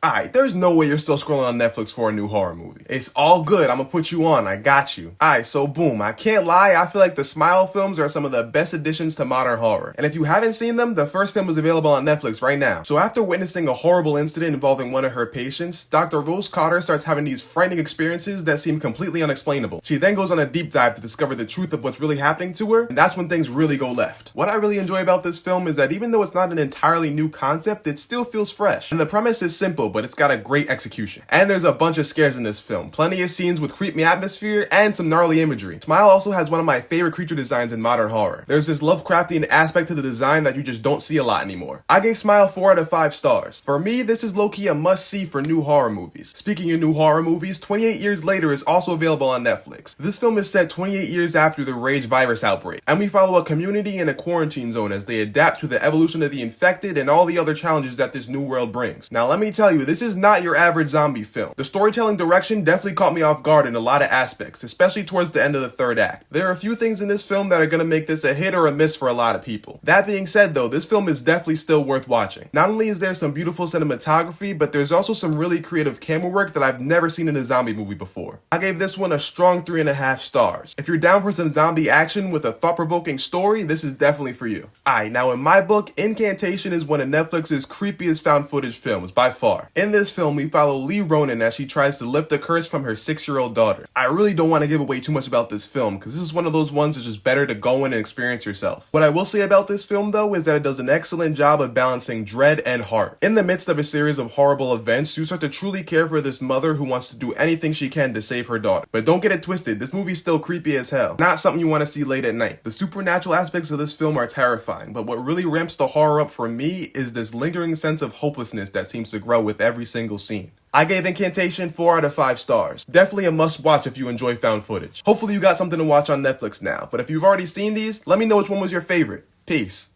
Alright, there's no way you're still scrolling on Netflix for a new horror movie. It's all good, I'm gonna put you on, I got you. Alright, so boom, I can't lie, I feel like the Smile films are some of the best additions to modern horror. And if you haven't seen them, the first film is available on Netflix right now. So after witnessing a horrible incident involving one of her patients, Dr. Rose Cotter starts having these frightening experiences that seem completely unexplainable. She then goes on a deep dive to discover the truth of what's really happening to her, and that's when things really go left. What I really enjoy about this film is that even though it's not an entirely new concept, it still feels fresh. And the premise is simple, but it's got a great execution. And there's a bunch of scares in this film, plenty of scenes with creepy atmosphere and some gnarly imagery. Smile also has one of my favorite creature designs in modern horror. There's this Lovecraftian aspect to the design that you just don't see a lot anymore. I gave Smile 4 out of 5 stars. For me, this is low-key a must-see for new horror movies. Speaking of new horror movies, 28 Years Later is also available on Netflix. This film is set 28 years after the Rage virus outbreak, and we follow a community in a quarantine zone as they adapt to the evolution of the infected and all the other challenges that this new world brings. Now let me tell you, this is not your average zombie film. The storytelling direction definitely caught me off guard in a lot of aspects, especially towards the end of the third act. There are a few things in this film that are gonna make this a hit or a miss for a lot of people. That being said though, this film is definitely still worth watching. Not only is there some beautiful cinematography, but there's also some really creative camera work that I've never seen in a zombie movie before. I gave this one a strong 3.5 stars. If you're down for some zombie action with a thought-provoking story, this is definitely for you. Alright, now in my book, Incantation is one of Netflix's creepiest found footage films by far. In this film, we follow Lee Ronan as she tries to lift the curse from her 6-year-old daughter. I really don't want to give away too much about this film, because this is one of those ones that's just better to go in and experience yourself. What I will say about this film though is that it does an excellent job of balancing dread and heart. In the midst of a series of horrible events, you start to truly care for this mother who wants to do anything she can to save her daughter. But don't get it twisted, this movie's still creepy as hell. Not something you want to see late at night. The supernatural aspects of this film are terrifying, but what really ramps the horror up for me is this lingering sense of hopelessness that seems to grow with every single scene. I gave Incantation 4 out of 5 stars. Definitely a must watch if you enjoy found footage. Hopefully you got something to watch on Netflix now, but if you've already seen these, let me know which one was your favorite. Peace.